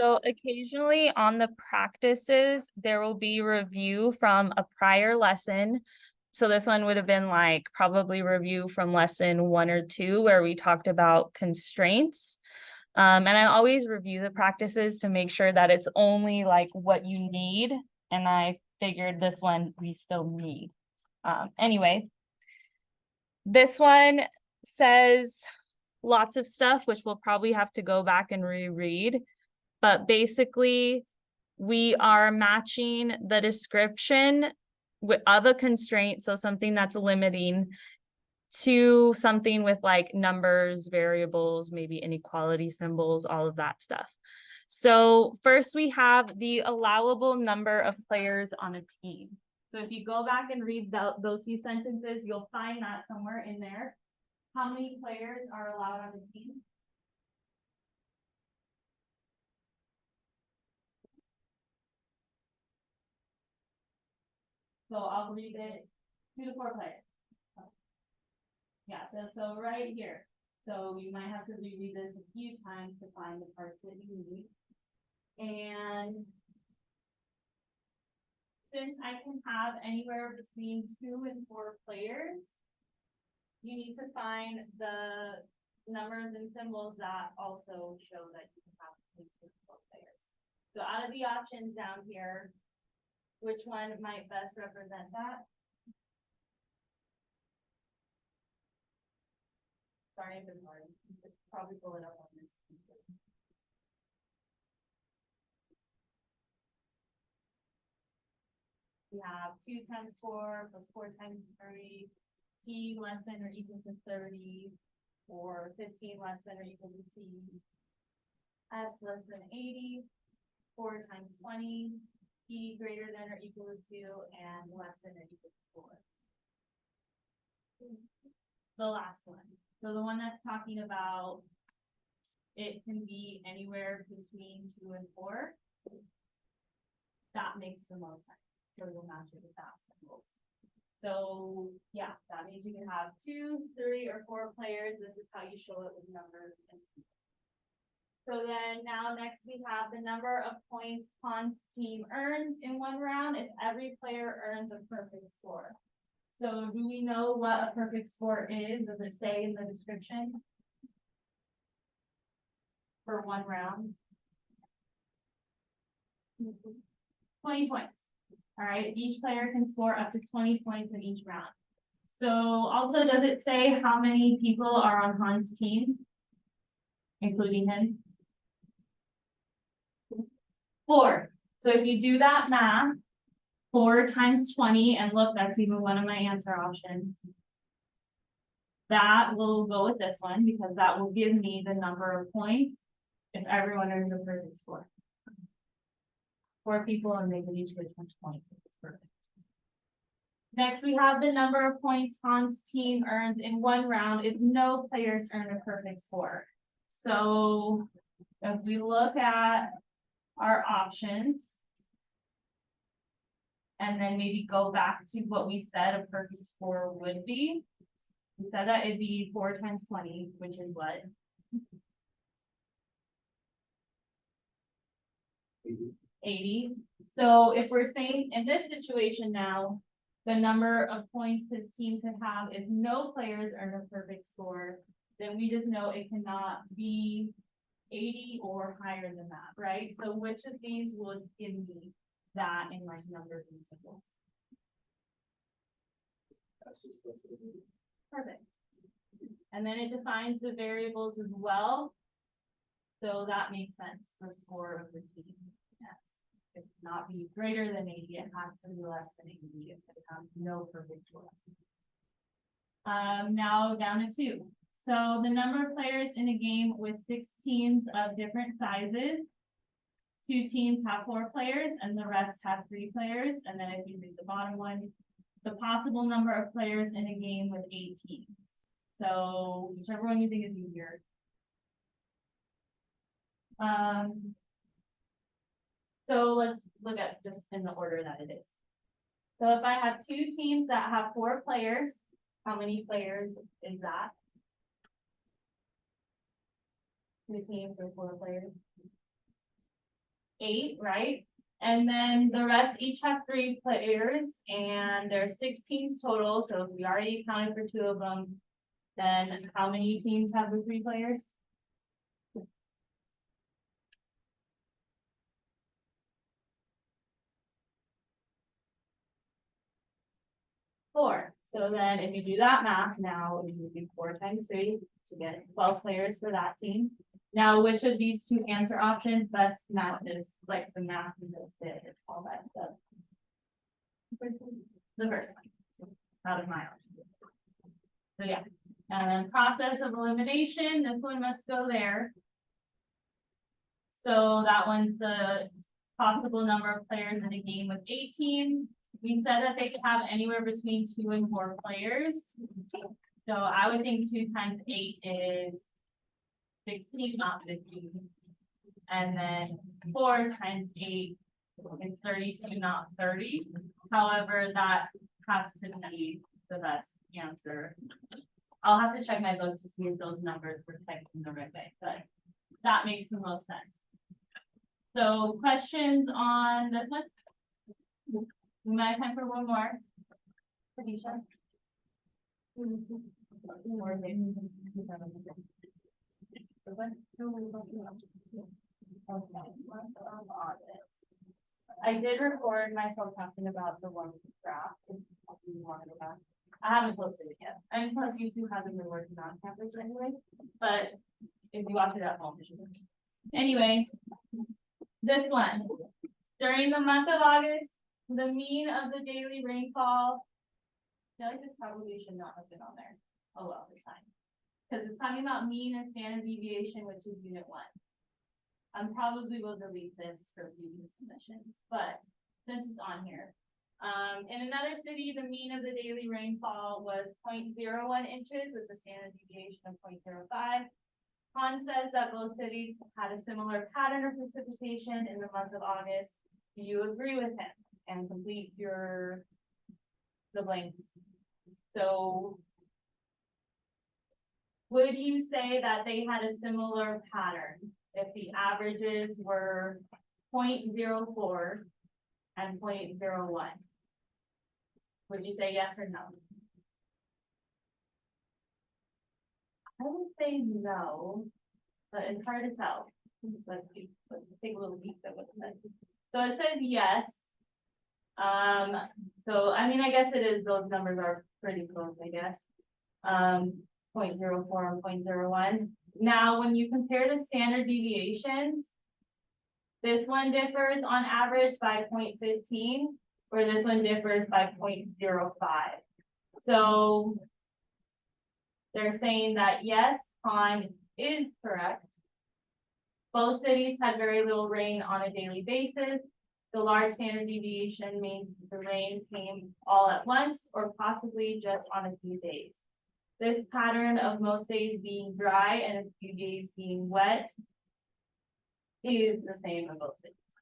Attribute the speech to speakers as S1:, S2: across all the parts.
S1: So occasionally on the practices, there will be review from a prior lesson. So this one would have been like probably review from lesson 1 or 2, where we talked about constraints. And I always review the practices to make sure that it's only like what you need. And I figured this one we still need. Anyway, this one says lots of stuff, which we'll probably have to go back and reread. But basically, we are matching the description of a constraint, so something that's limiting, to something with like numbers, variables, maybe inequality symbols, all of that stuff. So first we have the allowable number of players on a team. So if you go back and read those few sentences, you'll find that somewhere in there. How many players are allowed on a team? So I'll read it, 2 to 4 players. Yeah, so right here. So you might have to reread this a few times to find the parts that you need. And since I can have anywhere between 2 and 4 players, you need to find the numbers and symbols that also show that you can have between 2 and 4 players. So out of the options down here, which one might best represent that? Sorry, I've been hard. Probably pull it up on this. We have 2 times 4 plus 4 times 3, t less than or equal to 30, or 15 less than or equal to t, s less than 80, 4 times 20, t greater than or equal to 2, and less than or equal to 4. The last one. So the one that's talking about it can be anywhere between 2 and 4. That makes the most sense. So you'll match it with that symbols. So yeah, that means you can have 2, 3, or 4 players. This is how you show it with numbers and symbols. So then now next we have the number of points Han's team earns in one round if every player earns a perfect score. So do we know what a perfect score is? Does it say in the description? For one round? 20 points. All right, each player can score up to 20 points in each round. So also, does it say how many people are on Han's team, including him? 4. So if you do that math, 4 times 20, and look, that's even one of my answer options. That will go with this one because that will give me the number of points if everyone earns a perfect score. 4 people, and they can each get 20 points. It's perfect. Next, we have the number of points Han's team earns in one round if no players earn a perfect score. So if we look at our options, and then maybe go back to what we said a perfect score would be. We said that it'd be 4 times 20, which is what? 80. So if we're saying in this situation now, the number of points his team could have if no players earn a perfect score, then we just know it cannot be 80 or higher than that, right? So which of these would give me that in like numbers and symbols? Perfect. And then it defines the variables as well. So that makes sense, the score of the team. Yes. It cannot be greater than 80, it has to be less than 80 if it has no perfect score. Now down to 2. So the number of players in a game with 6 teams of different sizes. 2 teams have 4 players and the rest have 3 players. And then if you read the bottom one, the possible number of players in a game with 8 teams. So whichever one you think is easier. So let's look at just in the order that it is. So if I have 2 teams that have 4 players, how many players is that? 2 teams with 4 players. 8, right? And then the rest each have 3 players, and there's 6 teams total, so if we already accounted for 2 of them, then how many teams have the 3 players? 4. So then if you do that math now, it would be 4 times 3 to get 12 players for that team. Now, which of these 2 answer options best matches like the math we just did, all that stuff? The first one, out of my options. So yeah, and then process of elimination, this one must go there. So that one's the possible number of players in a game with 18. We said that they could have anywhere between 2 and 4 players. So I would think 2 times 8 is 16, not 15. And then 4 times 8 is 32, not 30. However, that has to be the best answer. I'll have to check my book to see if those numbers were typed in the right way, but that makes the most sense. So questions on this one? We might have time for one more. Felicia? I did record myself talking about the one graph. If you wanted to back. I haven't posted it yet. And plus YouTube hasn't been working on campus anyway, but if you watch it at home. Anyway, this one, during the month of August, the mean of the daily rainfall, I feel like this probably should not have been on there. Oh well, this time. Because it's talking about mean and standard deviation, which is unit 1. I probably will delete this for future submissions, but since it's on here. In another city, the mean of the daily rainfall was 0.01 inches with a standard deviation of 0.05. Han says that both cities had a similar pattern of precipitation in the month of August. Do you agree with him? And complete the blanks. So would you say that they had a similar pattern if the averages were 0.04 and 0.01? Would you say yes or no? I would say no, but it's hard to tell. Let's take a little peek at what it says. So it says yes. So I mean, I guess it is, those numbers are pretty close, I guess. 0.04 and 0.01. Now, when you compare the standard deviations, this one differs on average by 0.15, or this one differs by 0.05. So they're saying that yes, Han is correct. Both cities had very little rain on a daily basis. The large standard deviation means the rain came all at once or possibly just on a few days. This pattern of most days being dry and a few days being wet is the same in both cities.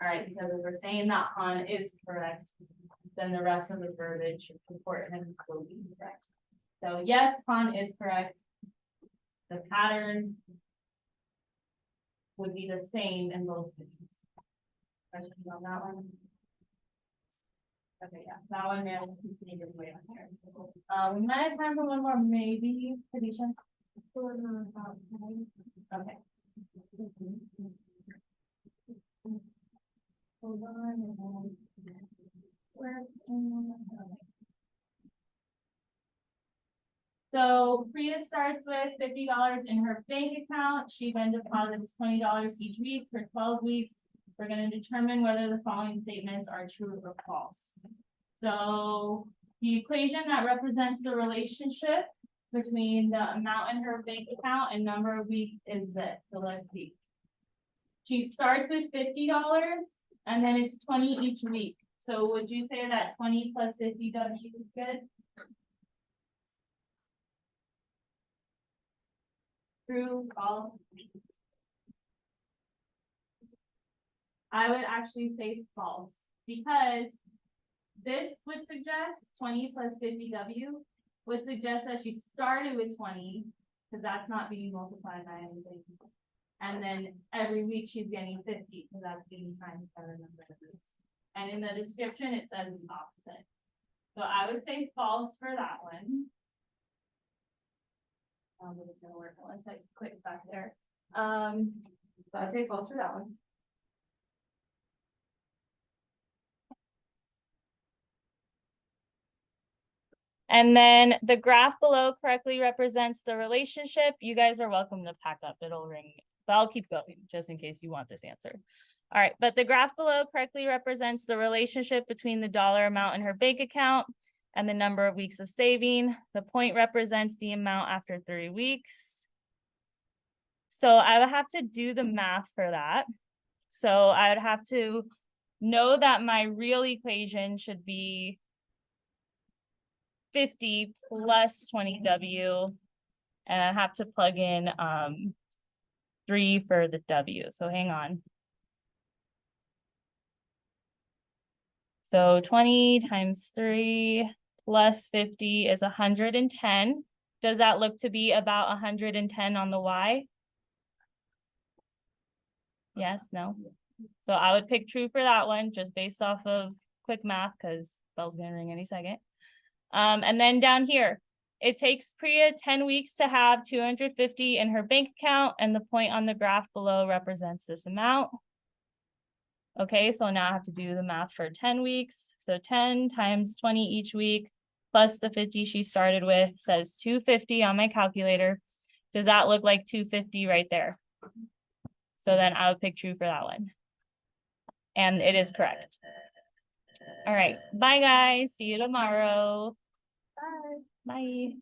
S1: All right, because if we're saying that Han is correct, then the rest of the verbiage should support him will be correct. So yes, Han is correct. The pattern would be the same in both cities. Questions on that one? Okay, yeah, that one man continued his way on here. We might have time for one more, maybe, Felicia. Okay. Hold on. So Priya starts with $50 in her bank account. She then deposits $20 each week for 12 weeks. We're going to determine whether the following statements are true or false. So the equation that represents the relationship between the amount in her bank account and number of weeks is this. So let's see. She starts with $50 and then it's 20 each week. So would you say that 20 plus 50 W is good? True, false? I would actually say false, because this would suggest 20 plus 50W would suggest that she started with 20, because that's not being multiplied by anything. And then every week she's getting 50, so that's 80 times 7 number of weeks. And in the description, it says the opposite. So I would say false for that one. It's gonna work unless I click back there. So I'd say false for that one. And then the graph below correctly represents the relationship. You guys are welcome to pack up, it'll ring, but I'll keep going just in case you want this answer. All right, but the graph below correctly represents the relationship between the dollar amount in her bank account and the number of weeks of saving. The point represents the amount after 3 weeks. So I would have to do the math for that. So I would have to know that my real equation should be 50 plus 20W, and I have to plug in 3 for the W. So hang on. So 20 times 3 plus 50 is 110. Does that look to be about 110 on the Y? Yes, no? So I would pick true for that one, just based off of quick math, because bell's gonna ring any second. And then down here, it takes Priya 10 weeks to have 250 in her bank account, and the point on the graph below represents this amount. Okay, so now I have to do the math for 10 weeks. So 10 times 20 each week, plus the 50 she started with, says 250 on my calculator. Does that look like 250 right there? So then I would pick true for that one. And it is correct. All right, bye guys, see you tomorrow. Bye. Bye.